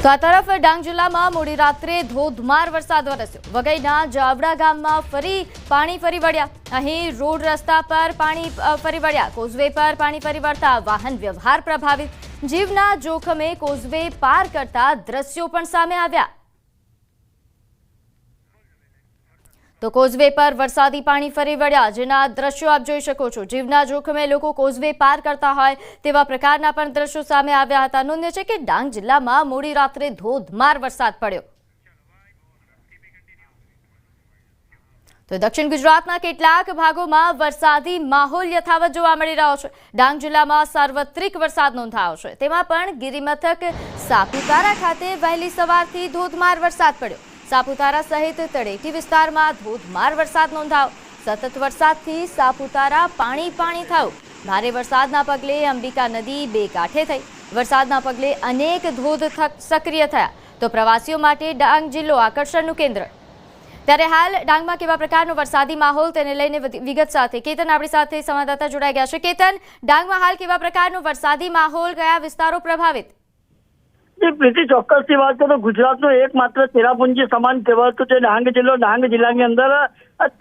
તો આ તરફ ડાંગ જિલ્લામાં મોડી રાત્રે ધોધમાર વરસાદ વરસ્યો। વઘઈના જાવડા ગામમાં પાણી ફરી વળ્યા। અહીં રોડ રસ્તા પર પાણી ફરી વળ્યા। કોઝવે પર પાણી ફરી વળતા વાહન વ્યવહાર પ્રભાવિત। જીવના જોખમે કોઝવે પાર કરતા દ્રશ્યો પણ સામે આવ્યા। તો કોઝવે પર વરસાદી પાણી ફરી વળ્યા, જેના દ્રશ્યો આપ જોઈ શકો છો। જીવના જોખમે લોકો કોઝવે પાર કરતા હોય તેવા પ્રકારના પણ દ્રશ્યો સામે આવ્યા હતા। નોંધ્ય છે કે ડાંગ જિલ્લામાં મોડી રાત્રે ધોધમાર વરસાદ પડ્યો। તો દક્ષિણ ગુજરાતના કેટલાક ભાગોમાં વરસાદી માહોલ યથાવત જોવા મળી રહ્યો છે। ડાંગ જિલ્લામાં સાર્વત્રિક વરસાદ નોંધાયો છે, તેમાં પણ ગિરિમથક સાપુતારા ખાતે વહેલી સવારથી ધોધમાર વરસાદ પડ્યો। સાપુતારા સહિત તળેટી વિસ્તારમાં ધોધમાર વરસાદ નોંધાયો। સતત વરસાદથી સાપુતારા પાણી થયું। ભારે વરસાદના પગલે અંબિકા નદી બે કાંઠે થઈ। વરસાદના પગલે અનેક ધોધ સક્રિય થયા, તો પ્રવાસીઓ માટે ડાંગ જિલ્લો આકર્ષણનું કેન્દ્ર। ત્યારે હાલ ડાંગમાં કેવા પ્રકારનો વરસાદી માહોલ, તેને લઈને વિગત સાથે કેતન આપણી સાથે સંવાદદાતા જોડાઈ ગયા છે। કેતન, ડાંગમાં હાલ કેવા પ્રકારનો વરસાદી માહોલ, કયા વિસ્તારો પ્રભાવિત? પ્રીતિ, ચોક્કસથી વાત કરું તો ગુજરાતનો એકમાત્ર ચેરાપુંજી સમાન કહેવાતો છે ડાંગ જિલ્લો। ડાંગ જિલ્લાની અંદર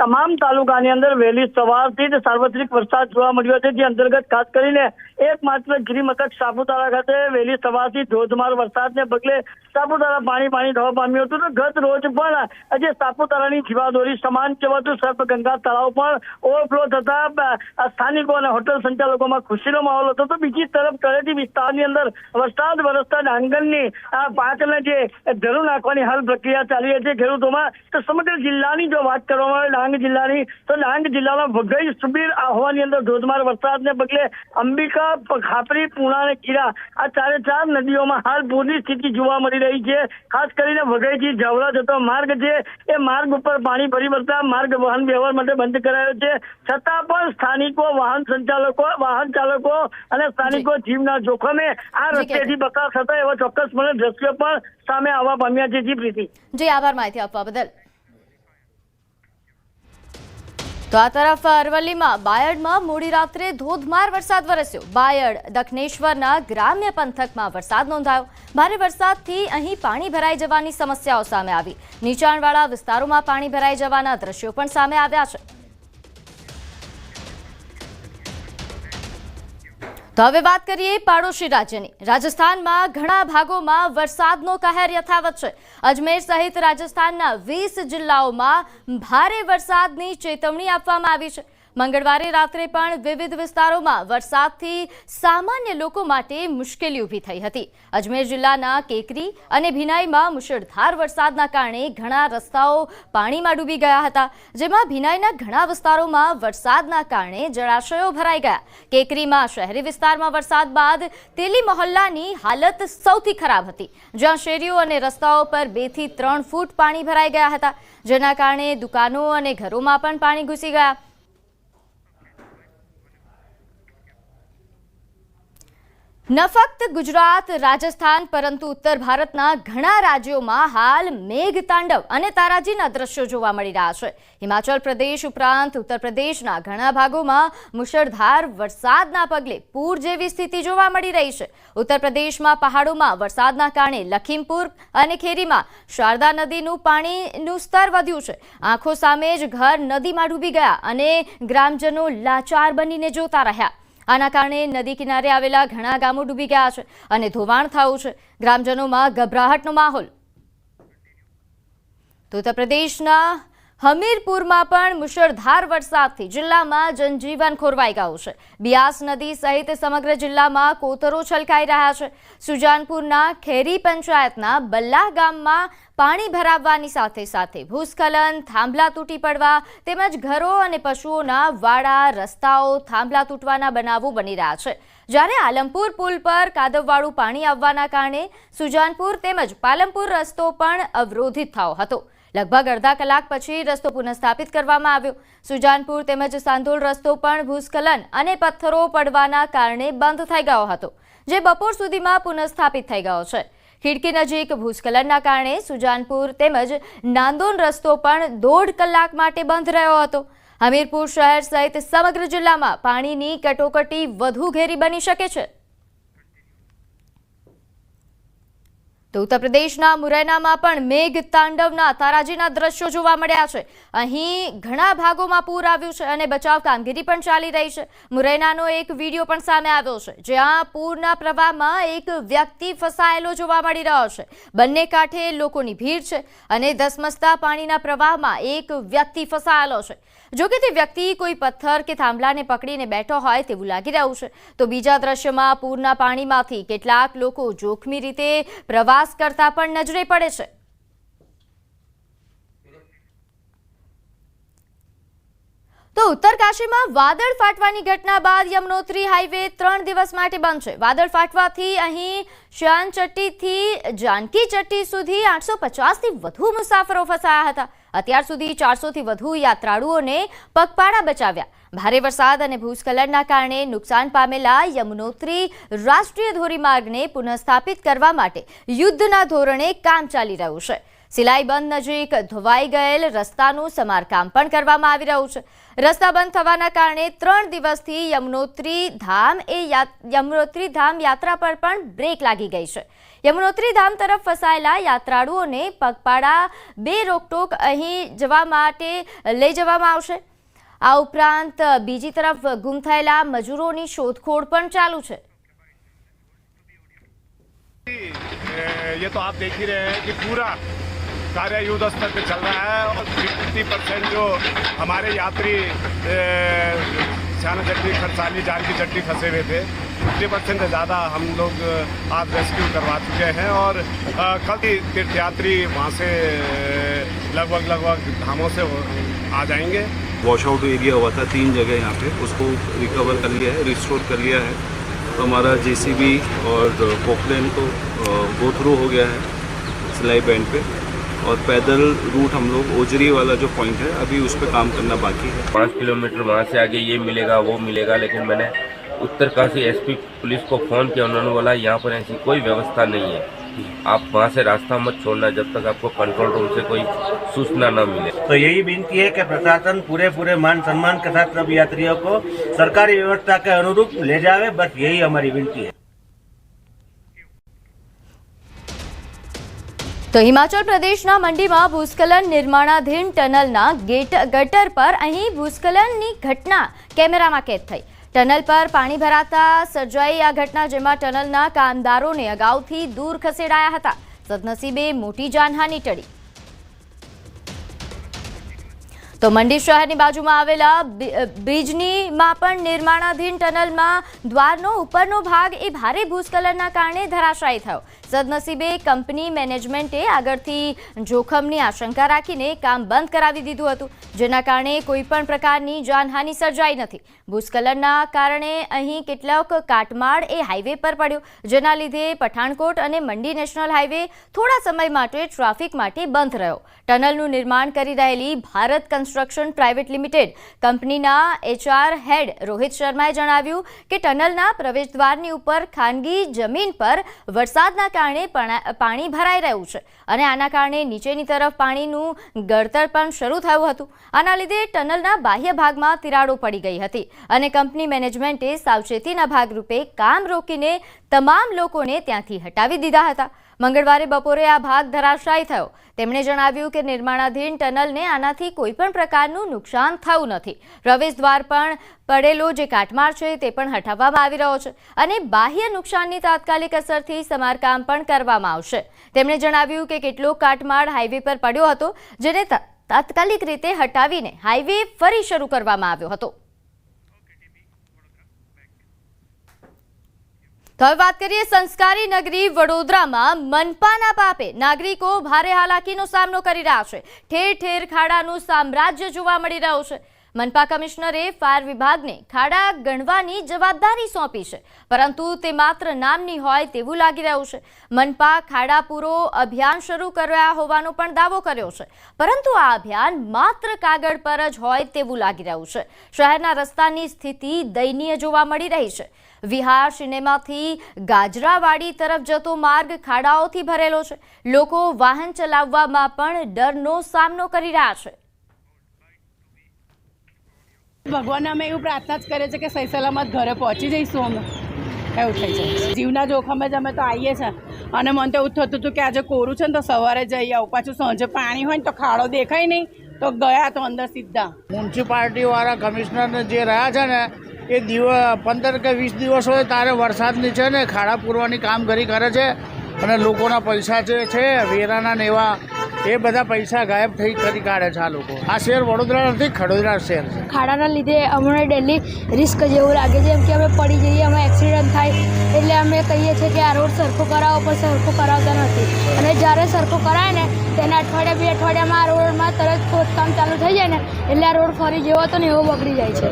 તમામ તાલુકાની અંદર વહેલી સવારથી જ સાર્વત્રિક વરસાદ જોવા મળ્યો છે, જે અંતર્ગત ખાસ કરીને એકમાત્ર ગિરિમથક સાપુતારા ખાતે વહેલી સવારથી ધોધમાર વરસાદને પગલે સાપુતારા પાણી થવા પામ્યું હતું। તો ગત રોજ પણ આજે સાપુતારાની જીવાદોરી સમાન કહેવાતું સર્પગંગા તળાવ પણ ઓવરફ્લો થતા સ્થાનિકો અને હોટલ સંચાલકોમાં ખુશીનો માહોલ હતો। તો બીજી તરફ તળેટી વિસ્તારની અંદર વરસાદ વરસતા ડાંગરની આ પાકને જે ધરું નાખવાની હાલ પ્રક્રિયા ચાલી રહી છે ખેડૂતોમાં। તો સમગ્ર જિલ્લાની જો વાત કરવામાં આવે ડાંગ જિલ્લાની, તો ડાંગ જિલ્લામાં વઘઈ, સુબીર, આહવાની અંદર ધોધમાર વરસાદને પગલે અંબિકા, ખાપરી, પૂર્ણા અને કીરા આ ચારે નદીઓમાં હાલ પૂરની સ્થિતિ જોવા મળી રહી છે। ખાસ કરીને વઘઈથી જાવડા જતો માર્ગ છે, એ માર્ગ ઉપર પાણી ફરી વળતા માર્ગ વાહન વ્યવહાર માટે બંધ કરાયો છે। છતાં પણ સ્થાનિકો, વાહન ચાલકો અને સ્થાનિકો જીવના જોખમે આ રસ્તેથી પસાર થતા એવા ચોક્કસપણે દ્રશ્યો પણ સામે આવવા પામ્યા છે। જી પ્રીતિ। જી, આભાર માહિતી આપવા બદલ। તો આ તરફ અરવલ્લીમાં બાયડમાં મોડી રાત્રે ધોધમાર વરસાદ વરસ્યો। બાયડ દક્ષિણેશ્વરના ગ્રામ્ય પંથકમાં વરસાદ નોંધાયો। ભારે વરસાદથી અહીં પાણી ભરાઈ જવાની સમસ્યાઓ સામે આવી। નીચાણવાળા વિસ્તારોમાં પાણી ભરાઈ જવાના દ્રશ્યો પણ સામે આવ્યા છે। તો હવે વાત કરીએ પાડોશી રાજ્યની। રાજસ્થાનમાં ઘણા ભાગોમાં વરસાદનો કહેર યથાવત છે। અજમેર સહિત રાજસ્થાનના 20 જિલ્લાઓમાં ભારે વરસાદની ચેતવણી આપવામાં આવી છે। મંગળવારે રાત્રે પણ વિવિધ વિસ્તારોમાં વરસાદથી સામાન્ય લોકો માટે મુશ્કેલી ઊભી થઈ હતી। અજમેર જિલ્લાના કેકરી અને ભિનાઈમાં મુશળધાર વરસાદના કારણે ઘણા રસ્તાઓ પાણીમાં ડૂબી ગયા હતા, જેમાં ભિનાઈના ઘણા વિસ્તારોમાં વરસાદના કારણે જળાશયો ભરાઈ ગયા। કેકરીમાં શહેરી વિસ્તારમાં વરસાદ બાદ તેલી મહોલ્લાની હાલત સૌથી ખરાબ હતી, જ્યાં શેરીઓ અને રસ્તાઓ પર 2 થી 3 ફૂટ પાણી ભરાઈ ગયા હતા, જેના કારણે દુકાનો અને ઘરોમાં પણ પાણી ઘૂસી ગયા। ન ફક્ત ગુજરાત, રાજસ્થાન, પરંતુ ઉત્તર ભારતના ઘણા રાજ્યોમાં હાલ મેઘતાંડવ અને તારાજીના દ્રશ્યો જોવા મળી રહ્યા છે। હિમાચલ પ્રદેશ ઉપરાંત ઉત્તર પ્રદેશના ઘણા ભાગોમાં મુશળધાર વરસાદના પગલે પૂર જેવી સ્થિતિ જોવા મળી રહી છે। ઉત્તર પ્રદેશમાં પહાડોમાં વરસાદના કારણે લખીમપુર અને ખેરીમાં શારદા નદીનું પાણીનું સ્તર વધ્યું છે। આંખો સામે જ ઘર નદીમાં ડૂબી ગયા અને ગ્રામજનો લાચાર બનીને જોતા રહ્યા। આના કારણે નદી કિનારે આવેલા ઘણા ગામો ડૂબી ગયા છે અને ધોવાણ થયું છે। ગ્રામજનોમાં ગભરાહટનો માહોલ। તો ઉત્તર પ્રદેશના હમીરપુરમાં પણ મુશળધાર વરસાદથી જિલ્લામાં જનજીવન ખોરવાઈ ગયું છે। બિયાસ નદી સહિત સમગ્ર જિલ્લામાં કોતરો છલકાઈ રહ્યા છે। સુજાનપુરના ખેરી પંચાયતના બલ્લાહ ગામમાં પાણી ભરાવવાની સાથે ભૂસ્ખલન, થાંભલા તૂટી પડવા તેમજ ઘરો અને પશુઓના વાડા, રસ્તાઓ, થાંભલા તૂટવાના બનાવો બની રહ્યા છે। જ્યારે આલમપુર પુલ પર કાદવવાળું પાણી આવવાના કારણે સુજાનપુર તેમજ પાલમપુર રસ્તો પણ અવરોધિત થયો હતો। લગભગ અડધા કલાક પછી રસ્તો પુનઃસ્થાપિત કરવામાં આવ્યો। સુજાનપુર તેમજ સાંધોલ રસ્તો પણ ભૂસ્ખલન અને પથ્થરો પડવાના કારણે બંધ થઈ ગયો હતો, જે બપોર સુધીમાં પુનઃસ્થાપિત થઈ ગયો છે। ખીડકી નજીક ભૂસ્ખલનના કારણે સુજાનપુર તેમજ નાંદોન રસ્તો પણ 1.5 કલાક માટે બંધ રહ્યો હતો। હમીરપુર શહેર સહિત સમગ્ર જિલ્લામાં પાણીની કટોકટી વધુ ઘેરી બની શકે છે। તો ઉત્તર પ્રદેશના મુરૈનામાં પણ મેઘ તાંડવના તારાજીના દ્રશ્યો જોવા મળ્યા છે. અહીં ઘણા ભાગોમાં પૂર આવ્યું છે અને બચાવ કામગીરી પણ ચાલી રહી છે. મુરૈનાનો એક વિડીયો પણ સામે આવ્યો છે, જ્યાં પૂરના પ્રવાહમાં એક વ્યક્તિ ફસાયેલો જોવા મળી રહ્યો છે. બંને કાંઠે લોકોની ભીડ છે અને ધસમસતા પાણીના પ્રવાહમાં એક વ્યક્તિ ફસાયેલો છે. જો કે તે વ્યક્તિ કોઈ પથ્થર કે થાંભલાને પકડીને બેઠો હોય તેવું લાગી રહ્યું છે. તો બીજા દ્રશ્યમાં પૂરના પાણીમાંથી કેટલાક લોકો જોખમી રીતે પ્રવાસ કરતા પણ નજરે પડે છે. તો ઉત્તરકાશીમાં વાદળ ફાટવાની ઘટના બાદ યમનોત્રી હાઈવે 3 દિવસ માટે બંધ છે. વાદળ ફાટવાથી અહીં શ્યાનચટ્ટીથી જાનકી ચટ્ટી સુધી 850થી વધુ મુસાફરો ફસાયા હતા. અત્યાર સુધી 400થી વધુ યાત્રાળુઓને પગપાળા બચાવ્યા. ભારે વરસાદ અને ભૂસ્ખલનના કારણે નુકસાન પામેલા યમનોત્રી રાષ્ટ્રીય ધોરીમાર્ગને પુનઃસ્થાપિત કરવા માટે યુદ્ધના ધોરણે કામ ચાલી રહ્યું છે. સિલાઈબંધ નજીક ધોવાઈ ગયેલ રસ્તાનું સમારકામ પણ કરવામાં આવી રહ્યું છે. રસ્તા બંધ થવાના કારણે 3 દિવસથી યમનોત્રી ધામ યાત્રા પર પણ બ્રેક લાગી ગઈ છે. યમનોત્રી ધામ તરફ ફસાયેલા યાત્રાળુઓને પગપાળા બે રોકટોક અહીં જવા માટે લઈ જવામાં આવશે. આ ઉપરાંત બીજી તરફ ગુમ થયેલા મજૂરોની શોધખોળ પણ ચાલુ છે. ये तो आप देख ही रहे हैं कि पूरा कार्य युद्ध स्तर पे चल रहा है और 50% जो हमारे यात्री श्यानचट्टी खरसाली जानकी चट्टी फंसे हुए थे, 50% से ज़्यादा हम लोग आज रेस्क्यू करवा चुके हैं और कल तीर्थयात्री वहाँ से लगभग धामों से आ जाएंगे. वॉश आउट एरिया हुआ था 3 जगह यहाँ पे, उसको रिकवर कर लिया है, रिस्टोर कर लिया है. तो हमारा जेसीबी और पोकलेन तो गो थ्रू हो गया है सिलाई बैंड पे और पैदल रूट हम लोग ओजरी वाला जो पॉइंट है अभी उस पर काम करना बाकी है. 5 किलोमीटर वहाँ से आगे ये मिलेगा वो मिलेगा, लेकिन मैंने उत्तरकाशी एसपी पुलिस को फ़ोन किया. उन्होंने बोला यहाँ पर ऐसी कोई व्यवस्था नहीं है, आप वहाँ से रास्ता मत छोड़ना जब तक आपको कंट्रोल रूम से कोई सूचना न मिले. तो यही विनती है कि प्रशासन पूरे मान सम्मान के साथ सब यात्रियों को सरकारी व्यवस्था के अनुरूप ले जावे, बस यही हमारी विनती है. તો હિમાચલ પ્રદેશના મંડીમાં ભૂસ્ખલન નિર્માણાધીન ટનલના ગટર પર અહીં ભૂસ્ખલનની ઘટના કેમેરામાં કેદ થઈ. ટનલ પર પાણી ભરાતા સર્જાઈ આ ઘટના, જેમાં ટનલના કામદારોને અગાઉથી દૂર ખસેડાયા હતા. સદનસીબે મોટી જાનહાનિ ટળી. તો મંડી શહેરની બાજુમાં આવેલા બ્રિજનીમાં પણ નિર્માણાધીન ટનલમાં દ્વારનો ઉપરનો ભાગ એ ભારે ભૂસ્ખલનના કારણે ધરાશાયી થયો. સદનસીબે કંપની મેનેજમેન્ટે આગળથી જોખમની આશંકા રાખીને કામ બંધ કરાવી દીધું હતું, જેના કારણે કોઈપણ પ્રકારની જાનહાનિ સર્જાઈ નથી. ભૂસ્ખલનના કારણે અહીં કેટલાક કાટમાળ એ હાઈવે પર પડ્યો, જેના લીધે પઠાણકોટ અને મંડી નેશનલ હાઈવે થોડા સમય માટે ટ્રાફિક માટે બંધ રહ્યો. ટનલનું નિર્માણ કરી રહેલી ભારત કન્સ્ટ્રક્શન પ્રાઇવેટ લિમિટેડ કંપનીના HR હેડ રોહિત શર્માએ જણાવ્યું કે ટનલના પ્રવેશદ્વારની ઉપર ખાનગી જમીન પર વરસાદના કારણે પાણી ભરાઈ રહ્યું છે અને આના કારણે નીચેની તરફ પાણીનું ગળતર પણ શરૂ થયું હતું. આના લીધે ટનલના બાહ્ય ભાગમાં તિરાડો પડી ગઈ હતી અને કંપની મેનેજમેન્ટે સાવચેતીના ભાગરૂપે કામ રોકીને તમામ લોકોને ત્યાંથી હટાવી દીધા હતા. મંગળવારે બપોરે આ ભાગ ધરાશાયી થયો. તેમણે જણાવ્યું કે નિર્માણાધીન ટનલને આનાથી કોઈપણ પ્રકારનું નુકસાન થયું નથી. પ્રવેશદ્વાર પર પડેલો જે કાટમાળ છે તે પણ હટાવવામાં આવી રહ્યો છે અને બાહ્ય નુકસાનની તાત્કાલિક અસરથી સમારકામ પણ કરવામાં આવશે. તેમણે જણાવ્યું કે કેટલોક કાટમાળ હાઈવે પર પડ્યો હતો, જેને તાત્કાલિક રીતે હટાવીને હાઈવે ફરી શરૂ કરવામાં આવ્યો હતો. તો હવે વાત કરીએ સંસ્કારી નગરી વડોદરામાં મનપાના પાપે નાગરિકો ભારે હાલાકીનો સામનો કરી રહ્યા છે. ઠેર ઠેર ખાડાનું સામ્રાજ્ય જોવા મળી રહ્યું છે. મનપા કમિશનરે ફાયર વિભાગને ખાડા ગણવાની જવાબદારી સોંપી છે, પરંતુ તે માત્ર નામની હોય તેવું લાગી રહ્યું છે. મનપા ખાડા પૂરો અભિયાન શરૂ કર્યા હોવાનો પણ દાવો કર્યો છે, પરંતુ આ અભિયાન માત્ર કાગળ પર જ હોય તેવું લાગી રહ્યું છે. શહેરના રસ્તાની સ્થિતિ દયનીય જોવા મળી રહી છે. વિહાર સિનેમાથી ગાજરાવાડી તરફ જતો માર્ગ ખાડાઓથી ભરેલો છે. લોકો વાહન ચલાવવામાં પણ ડરનો સામનો કરી રહ્યા છે. ભગવાનને અમે એવું પ્રાર્થના જ કરીએ છીએ કે સહી સલામત ઘરે પહોંચી જઈશું અમે. એવું થઈ જાય. જીવના જોખમે જ અમે તો આવીએ છીએ અને મને તો એવું થતું હતું કે આજે કોરું છે ને તો સવારે જઈ આવું, પાછું સાંજે પાણી હોય ને તો ખાડો દેખાય નહીં તો ગયા તો અંદર સીધા. મ્યુનિસિપાલિટીવાળા કમિશનર જે રહ્યા છે ને એ 15 કે 20 દિવસ હોય ત્યારે વરસાદની છે ને ખાડા પૂરવાની કામગીરી કરે છે અને લોકોના પૈસા જે છે વેરાના ને એવા એ બધા પૈસા ગાયબ થઈ કરી કાઢે છે આ લોકો. આ શહેર વડોદરા નથી, ખડોદરા શહેર છે. ખાડાના લીધે અમને ડેલી રિસ્ક જેવું લાગે છે, એમ કે અમે પડી જઈએ, અમે એક્સિડન્ટ થાય એટલે અમે કહીએ છીએ કે આ રોડ સરખો કરાવો, પણ સરખો કરાવતા નથી. અને જ્યારે સરખો કરાય ને તેના અઠવાડિયા 2 અઠવાડિયામાં આ રોડમાં તરત ખોદકામ ચાલુ થઈ જાય ને એટલે આ રોડ ફરી જેવો હતો ને એવો બગડી જાય છે.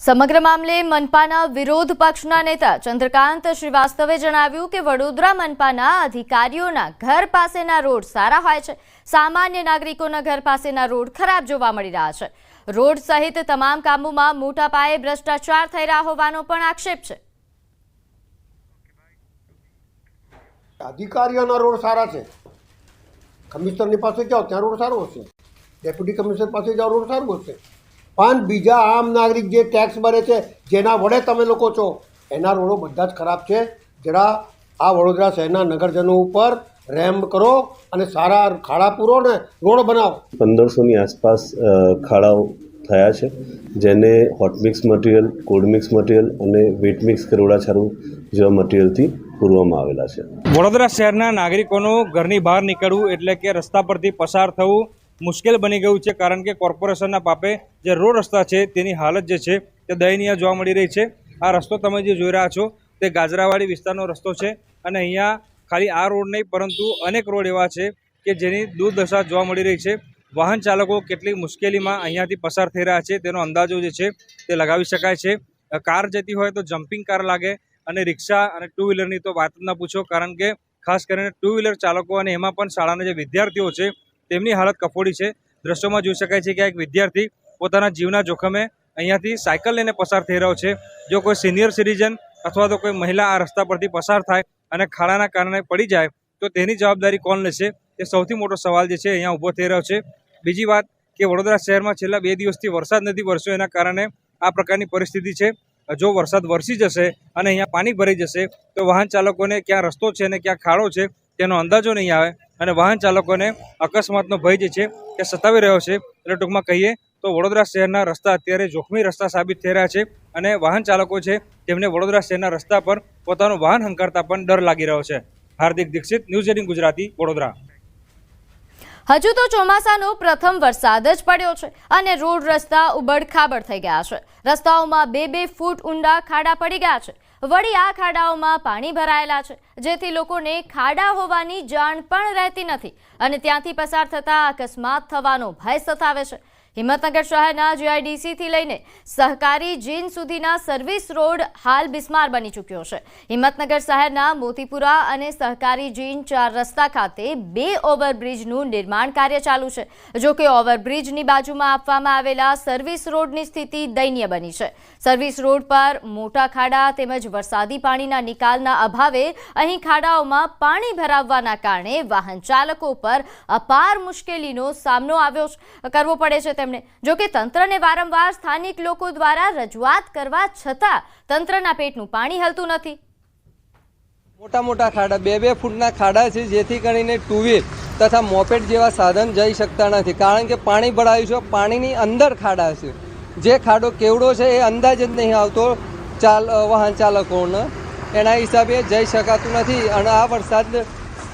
સમગ્ર મામલે મનપાના વિરોધ પક્ષના નેતા ચંદ્રકાંત શ્રીવાસ્તવે જણાવ્યું કે વડોદરા મનપાના અધિકારીઓના ઘર પાસેના રોડ સારા હોય છે, સામાન્ય નાગરિકોના ઘર પાસેના રોડ ખરાબ જોવા મળી રહ્યા છે. રોડ સહિત તમામ કામોમાં મોટા પાયે ભ્રષ્ટાચાર થઈ રહ્યા હોવાનો પણ આક્ષેપ છે. અધિકારીઓના રોડ સારા છે, કમિશનરની પાસે જાઓ ત્યાં રોડ સારો હશે, ડેપ્યુટી કમિશનર પાસે જાઓ રોડ સારું હશે, પણ બીજા આમ નાગરિક જે ટેક્સ ભરે છે જેના વડે તમે લોકો છો એના રોડો બધા જ ખરાબ છે. જરા આ વડોદરા શહેરના નગરજનો ઉપર રેમ કરો અને સારા ખાડા પૂરો ને રોડ બનાવો. 1500ની આસપાસ ખાડાઓ થયા છે, જેને hot mix material, cold mix material અને વેટ મિક્સ કરોડાછારું જેવા મટીરિયલથી પૂરવામાં આવેલા છે. વડોદરા શહેરના નાગરિકોનું ઘરની બહાર નીકળવું એટલે કે રસ્તા પરથી પસાર થવું મુશ્કેલ બની ગયું છે, કારણ કે કોર્પોરેશનના પાપે જે રોડ રસ્તા છે તેની હાલત જે છે તે દયનીય જોવા મળી રહી છે. આ રસ્તો તમે જે જોઈ રહ્યા છો તે ગાજરાવાડી વિસ્તારનો રસ્તો છે અને અહીંયા ખાલી આ રોડ નહીં પરંતુ અનેક રોડ એવા છે કે જેની દુર્દશા જોવા મળી રહી છે. વાહન ચાલકો કેટલી મુશ્કેલીમાં અહીંયાથી પસાર થઈ રહ્યા છે તેનો અંદાજો જે છે તે લગાવી શકાય છે. કાર જતી હોય તો જમ્પિંગ કાર લાગે અને રિક્ષા અને 2 વ્હીલરની તો વાત જ ના પૂછો, કારણ કે ખાસ કરીને 2 વ્હીલર ચાલકો અને એમાં પણ શાળાના જે વિદ્યાર્થીઓ છે તેમની હાલત કફોડી છે. દ્રશ્યોમાં જોઈ શકાય છે કે એક વિદ્યાર્થી પોતાના જીવના જોખમે અહીંયાથી સાયકલ લઈને પસાર થઈ રહ્યો છે. જો કોઈ સિનિયર સિટીઝન અથવા તો કોઈ મહિલા આ રસ્તા પરથી પસાર થાય અને ખાડાના કારણે પડી જાય તો તેની જવાબદારી કોણ લેશે તે સૌથી મોટો સવાલ જે છે અહીંયા ઊભો થઈ રહ્યો છે. બીજી વાત કે વડોદરા શહેરમાં છેલ્લા 2 દિવસથી વરસાદ નથી વરસ્યો, એના કારણે આ પ્રકારની પરિસ્થિતિ છે. જો વરસાદ વરસી જશે અને અહીંયા પાણી ભરાઈ જશે તો વાહન ચાલકોને ક્યાં રસ્તો છે અને ક્યાં ખાડો છે તેનો અંદાજો નહીં આવે અને વાહન ચાલકોને અકસ્માતનો ભય જે છે તે સતાવી રહ્યો છે. એટલે ટૂંકમાં કહીએ તો વડોદરા શહેરના રસ્તા અત્યારે જોખમી રસ્તા સાબિત થઈ રહ્યા છે અને વાહન ચાલકો છે તેમને વડોદરા શહેરના રસ્તા પર પોતાનું વાહન હંકારતા પણ ડર લાગી રહ્યો છે. હાર્દિક દીક્ષિત, ન્યૂઝ 18 ગુજરાતી, વડોદરા. હજુ તો ચોમાસાનો પ્રથમ વરસાદ જ પડ્યો છે અને રોડ રસ્તા ઉબડ-ખાબડ થઈ ગયા છે. રસ્તાઓમાં 2-2 ફૂટ ઊંડા ખાડા પડી ગયા છે. વળી આ ખાડાઓમાં પાણી ભરાયેલા છે, જેથી લોકોને ખાડા હોવાની જાણ પણ રહેતી નથી અને ત્યાંથી પસાર થતા અકસ્માત થવાનો ભય સતાવે છે. હિંમતનગર શહેરના GIDC થી લઈને સહકારી જીન સુધીના સર્વિસ રોડ હાલ બિસ્માર બની ચૂક્યો છે. હિંમતનગર શહેરના મોતીપુરા અને સહકારી જીન 4 રસ્તા ખાતે 2 ઓવરબ્રિજનું નિર્માણ કાર્ય ચાલુ છે. જો કે ઓવરબ્રિજની બાજુમાં આપવામાં આવેલા સર્વિસ રોડની સ્થિતિ દયનીય બની છે. સર્વિસ રોડ પર મોટા ખાડા તેમજ વરસાદી પાણીના નિકાલના અભાવે અહીં ખાડાઓમાં પાણી ભરાવવાના કારણે વાહન ચાલકો પર અપાર મુશ્કેલીનો સામનો કરવો પડે છે. જો કે તંત્રને વારંવાર સ્થાનિક લોકો દ્વારા રજૂઆત કરવા છતાં તંત્રના પેટનું પાણી હલતું નથી. મોટા મોટા ખાડા 2-2 ફૂટના ખાડા છે, જેથી કરીને 2 વ્હીલ તથા મોપેડ જેવા સાધન જઈ શકતા નથી, કારણ કે પાણી ભરાયું છે. પાણીની અંદર ખાડા છે, જે ખાડો કેવડો છે એ અંદાજ જ નહીં આવતો વાહન ચાલકોને, એના હિસાબે જઈ શકાતું નથી. અને આ વરસાદ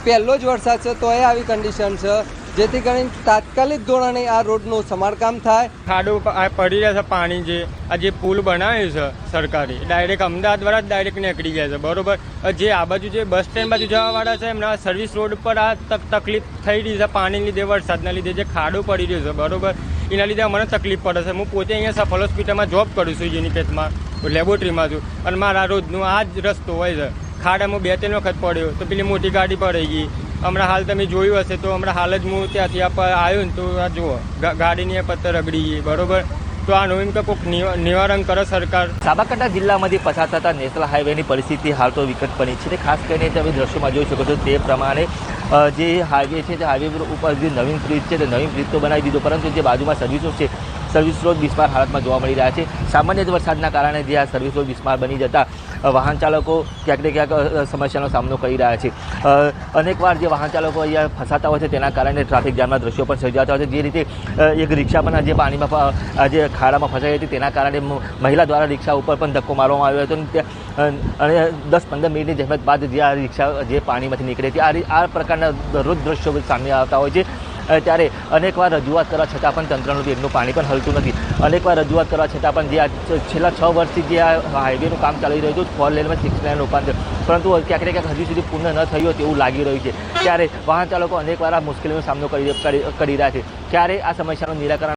પહેલો જ વરસાદ છે તો એ આવી કન્ડિશન છે, જેથી કરીને તાત્કાલિક ધોરણે આ રોડનું સમારકામ થાય. ખાડો પડી રહ્યા છે પાણી, આ જે પુલ બનાવ્યો છે સરકારી ડાયરેક્ટ અમદાવાદ વાળા જ ડાયરેક્ટ નીકળી ગયા છે, બરોબર. જે આ બાજુ જે બસ સ્ટેન્ડ બાજુ જવાવાળા છે એમના સર્વિસ રોડ પર આ તકલીફ થઈ રહી છે પાણીના લીધે, વરસાદના લીધે જે ખાડો પડી રહ્યો છે, બરોબર. એના લીધે અમને તકલીફ પડે છે. હું પોતે અહીંયા સફલ હોસ્પિટલમાં જોબ કરું છું, યુનિપેથમાં લેબોરેટરીમાં છું, અને મારા રોજનું આ જ રસ્તો હોય છે. ખાડામાં 2-3 વખત પડ્યો તો પેલી મોટી ગાડી પડી ગઈ. હમણાં હાલ તમે જોયું હશે તો હમણાં હાલ જ હું ત્યાંથી આવ્યો ને તો આ જુઓ ગાડીની પથ્થર રગડી ગઈ, બરોબર. તો આનું એમ કે કોઈક નિવારણ કરે સરકાર. સાબરકાંઠા જિલ્લામાંથી પસાર થતા નેશનલ હાઈવેની પરિસ્થિતિ હાલ તો વિકટ બની છે. ખાસ કરીને તમે દ્રશ્યોમાં જોઈ શકો છો તે પ્રમાણે જે હાઈવે છે તે હાઈવે ઉપર જે નવીન બ્રિજ છે તે નવીન બ્રિજ તો બનાવી દીધો, પરંતુ જે બાજુમાં સર્વિસો છે સર્વિસ રોડ બિસ્માર હાલતમાં જોવા મળી રહ્યા છે. સામાન્ય વરસાદના કારણે જે આ સર્વિસ રોડ બિસ્માર બની જતા વાહન ચાલકો ક્યાંક ને ક્યાંક સમસ્યાનો સામનો કરી રહ્યા છે. અનેકવાર જે વાહન ચાલકો અહીંયા ફસાતા હોય છે તેના કારણે ટ્રાફિક જામના દ્રશ્યો પણ સર્જાતા હોય છે. જે રીતે એક રિક્ષા પણ જે પાણીમાં જે ખાડામાં ફસાઈ હતી તેના કારણે મહિલા દ્વારા રિક્ષા ઉપર પણ ધક્કો મારવામાં આવ્યો હતો અને 10-15 મિનિટની જહેમત બાદ જે આ રિક્ષા જે પાણીમાંથી નીકળી હતી આ પ્રકારના દરરોજ દ્રશ્યો સામે આવતા હોય છે. ત્યારે અનેકવાર રજૂઆત કરવા છતાં પણ તંત્રનું બેગનું પાણી પણ હલતું નથી. અનેકવાર રજૂઆત કરવા છતાં પણ જે આ છેલ્લા 6 વર્ષથી જે આ હાઈવેનું કામ ચાલી રહ્યું હતું 4 લેનમાં 6 લેન રૂપાંતર, પરંતુ ક્યાંક ને ક્યાંક હજી સુધી પૂર્ણ ન થયું તેવું લાગી રહ્યું છે. ત્યારે વાહન ચાલકો અનેકવાર આ મુશ્કેલીનો સામનો કરી રહ્યા છે. ત્યારે આ સમસ્યાનું નિરાકરણ